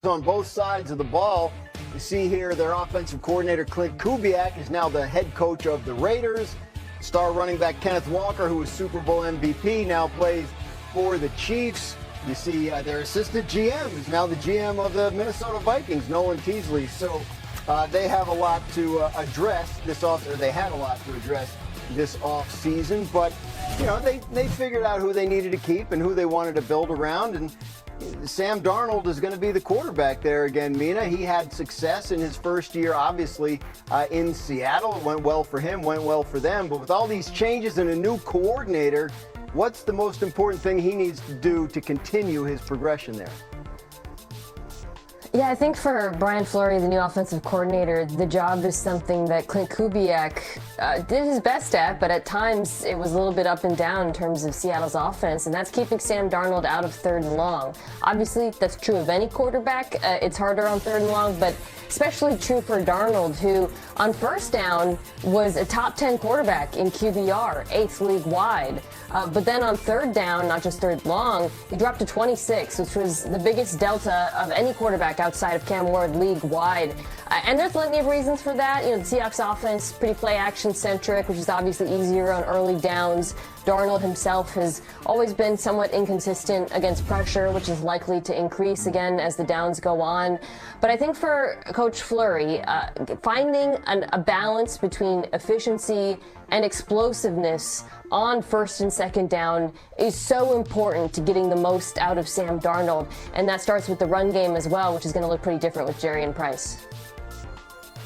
on both sides of the ball. You see here their offensive coordinator Clint Kubiak is now the head coach of the Raiders. Star running back Kenneth Walker, who was Super Bowl MVP, now plays for the Chiefs. You see their assistant GM is now the GM of the Minnesota Vikings, Nolan Teasley. So they have a lot to address this off, or they had a lot to address this off season. But you know, they figured out who they needed to keep and who they wanted to build around. And Sam Darnold is going to be the quarterback there again, Mina. He had success in his first year, obviously, in Seattle. It went well for him, went well for them. But with all these changes and a new coordinator, what's the most important thing he needs to do to continue his progression there? Yeah, I think for Brian Fleury, the new offensive coordinator, the job is something that Clint Kubiak did his best at, but at times it was a little bit up and down in terms of Seattle's offense, and that's keeping Sam Darnold out of third and long. Obviously, that's true of any quarterback. It's harder on third and long, but especially true for Darnold, who on first down was a top 10 quarterback in QBR, 8th league-wide. But then on third down, not just third long, he dropped to 26, which was the biggest delta of any quarterback outside of Cam Ward league-wide. And there's plenty of reasons for that. You know, the Seahawks offense, pretty play-action-centric, which is obviously easier on early downs. Darnold himself has always been somewhat inconsistent against pressure, which is likely to increase again as the downs go on. But I think for Coach Fleury, finding a balance between efficiency and explosiveness on first and second down is so important to getting the most out of Sam Darnold. And that starts with the run game as well, which is going to look pretty different with Jerry and Price.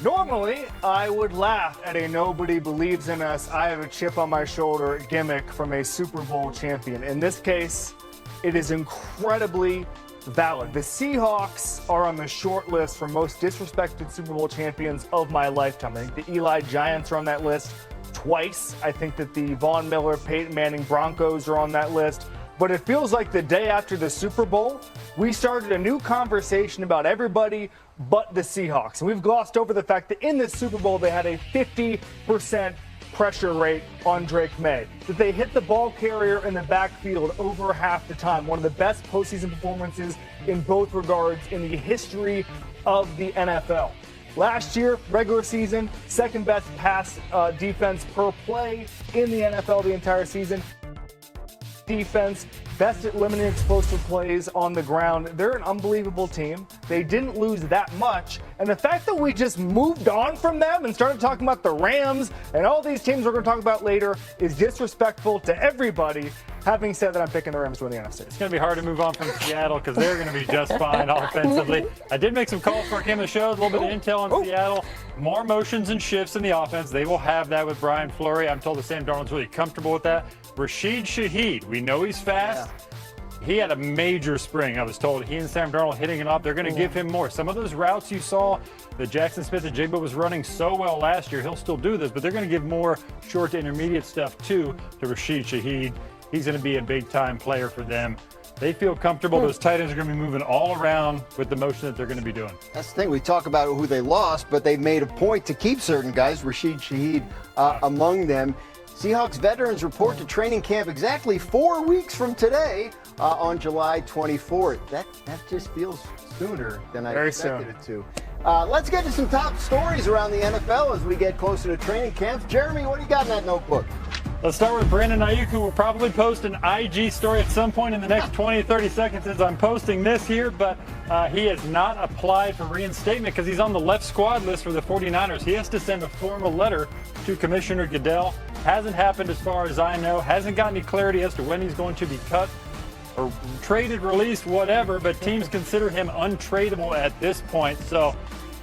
Normally, I would laugh at a nobody believes in us, I have a chip on my shoulder gimmick from a Super Bowl champion. In this case, it is incredibly valid. The Seahawks are on the short list for most disrespected Super Bowl champions of my lifetime. I think the Eli Giants are on that list twice. I think that the Von Miller, Peyton Manning Broncos are on that list. But it feels like the day after the Super Bowl, we started a new conversation about everybody but the Seahawks. And we've glossed over the fact that in this Super Bowl, they had a 50% pressure rate on Drake May, that they hit the ball carrier in the backfield over half the time. One of the best postseason performances in both regards in the history of the NFL. Last year, regular season, second best pass defense per play in the NFL the entire season. Defense, best at limiting explosive plays on the ground. They're an unbelievable team. They didn't lose that much. And the fact that we just moved on from them and started talking about the Rams and all these teams we're going to talk about later is disrespectful to everybody. Having said that, I'm picking the Rams to win the NFC. It's going to be hard to move on from Seattle because they're going to be just fine offensively. I did make some calls for Kim the show, a little bit of intel on Seattle. More motions and shifts in the offense. They will have that with Brian Fleury. I'm told that Sam Darnold's really comfortable with that. Rashid Shaheed, we know he's fast. Yeah. He had a major spring, I was told. He and Sam Darnold hitting it up. They're going to give him more. Some of those routes you saw that Jackson Smith and Jigba was running so well last year, he'll still do this, but they're going to give more short to intermediate stuff too to Rashid Shaheed. He's going to be a big-time player for them. They feel comfortable. Those tight ends are going to be moving all around with the motion that they're going to be doing. That's the thing. We talk about who they lost, but they made a point to keep certain guys, Rashid Shaheed among them. Seahawks veterans report to training camp exactly 4 weeks from today on July 24th. That just feels sooner than I expected it to. Let's get to some top stories around the NFL as we get closer to training camp. Jeremy, what do you got in that notebook? Let's start with Brandon Ayuk, who will probably post an IG story at some point in the next 20 to 30 seconds as I'm posting this here, but he has not applied for reinstatement because he's on the left squad list for the 49ers. He has to send a formal letter to Commissioner Goodell. Hasn't happened as far as I know. Hasn't got any clarity as to when he's going to be cut or traded, released, whatever, but teams consider him untradeable at this point. So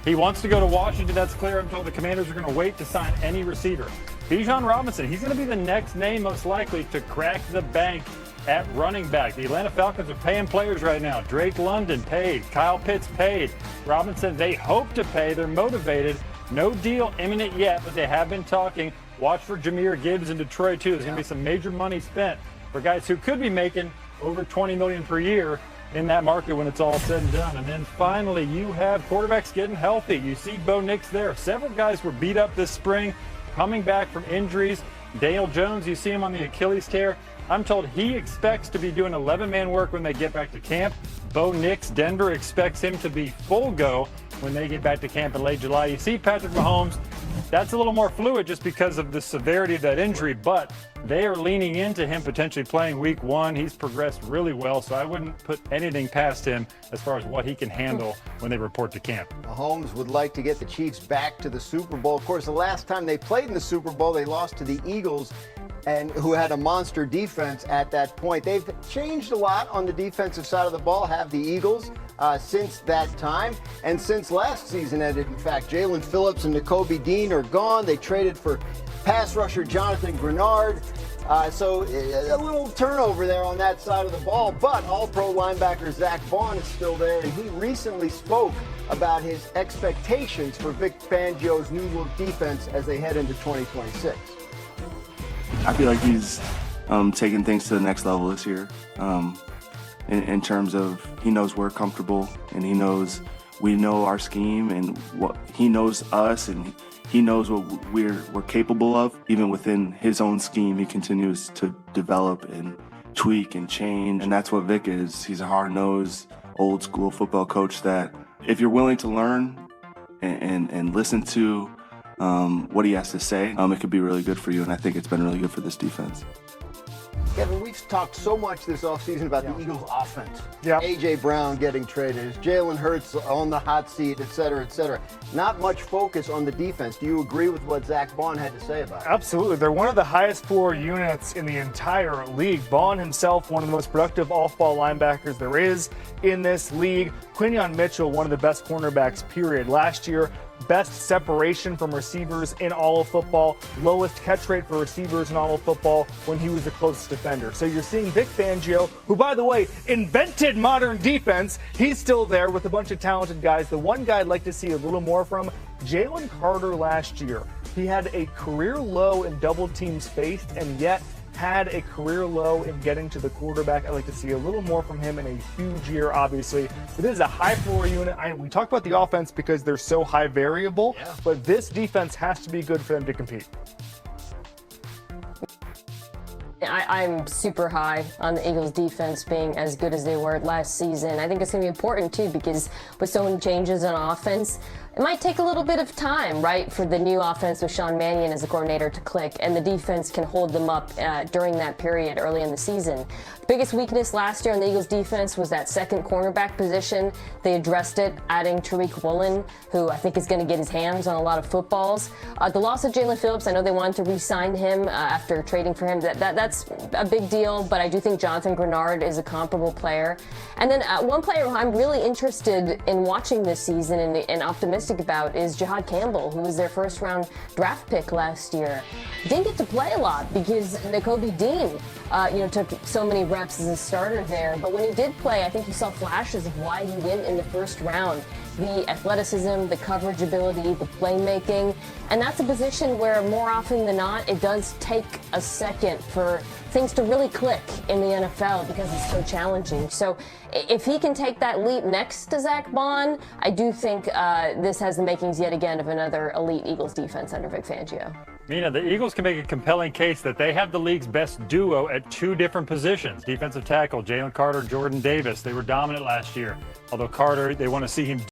he wants to go to Washington. That's clear. I'm told the Commanders are going to wait to sign any receiver. Bijan Robinson, he's going to be the next name most likely to crack the bank at running back. The Atlanta Falcons are paying players right now. Drake London paid. Kyle Pitts paid. Robinson, they hope to pay. They're motivated. No deal imminent yet, but they have been talking. Watch for Jahmyr Gibbs in Detroit, too. There's going to be some major money spent for guys who could be making over $20 million per year in that market when it's all said and done. And then finally, you have quarterbacks getting healthy. You see Bo Nix there. Several guys were beat up this spring, coming back from injuries. Daniel Jones, you see him on the Achilles tear. I'm told he expects to be doing 11-man work when they get back to camp. Bo Nix, Denver expects him to be full go when they get back to camp in late July. You see Patrick Mahomes, that's a little more fluid just because of the severity of that injury, but they are leaning into him potentially playing week 1. He's progressed really well, so I wouldn't put anything past him as far as what he can handle when they report to camp. Mahomes would like to get the Chiefs back to the Super Bowl. Of course, the last time they played in the Super Bowl, they lost to the Eagles, and who had a monster defense at that point. They've changed a lot on the defensive side of the ball, have the Eagles, since that time. And since last season ended, in fact, Jaylen Phillips and Nakobe Dean are gone. They traded for pass rusher Jonathan Grenard. So a little turnover there on that side of the ball. But all-pro linebacker Zach Vaughn is still there, and he recently spoke about his expectations for Vic Fangio's new look defense as they head into 2026. I feel like he's taking things to the next level this year in terms of he knows we're comfortable and we know our scheme and what he knows us and he knows what we're capable of. Even within his own scheme, he continues to develop and tweak and change, and that's what Vic is. He's a hard-nosed, old-school football coach that if you're willing to learn and listen to what he has to say, it could be really good for you, and I think it's been really good for this defense. Kevin, we've talked so much this offseason about the Eagles' offense. Yeah. A.J. Brown getting traded, is Jalen Hurts on the hot seat, et cetera, et cetera. Not much focus on the defense. Do you agree with what Zach Vaughn had to say about it? Absolutely. They're one of the highest floor units in the entire league. Vaughn himself, one of the most productive off-ball linebackers there is in this league. Quinyon Mitchell, one of the best cornerbacks, period. Last year, best separation from receivers in all of football, lowest catch rate for receivers in all of football when he was the closest defender. So you're seeing Vic Fangio, who, by the way, invented modern defense. He's still there with a bunch of talented guys. The one guy I'd like to see a little more from, Jalen Carter last year. He had a career low in double teams faced and yet had a career low in getting to the quarterback. I'd like to see a little more from him in a huge year, obviously. But this is a high floor unit. We talk about the offense because they're so high variable, but this defense has to be good for them to compete. I'm super high on the Eagles defense being as good as they were last season. I think it's going to be important too because with so many changes on offense, it might take a little bit of time, right, for the new offense with Sean Mannion as the coordinator to click, and the defense can hold them up during that period early in the season. The biggest weakness last year on the Eagles defense was that second cornerback position. They addressed it, adding Tariq Woolen, who I think is going to get his hands on a lot of footballs. The loss of Jalen Phillips, I know they wanted to re-sign him after trading for him. That's a big deal, but I do think Jonathan Grenard is a comparable player. And then one player who I'm really interested in watching this season and optimistic about is Jihad Campbell, who was their first-round draft pick last year. Didn't get to play a lot because Nakobe Dean, took so many reps as a starter there. But when he did play, I think you saw flashes of why he went in the first round. The athleticism, the coverage ability, the playmaking, and that's a position where more often than not, it does take a second for things to really click in the NFL because it's so challenging. So if he can take that leap next to Zach Vaughn, I do think this has the makings yet again of another elite Eagles defense under Vic Fangio. Mina, the Eagles can make a compelling case that they have the league's best duo at two different positions. Defensive tackle, Jalen Carter, Jordan Davis. They were dominant last year. Although Carter, they want to see him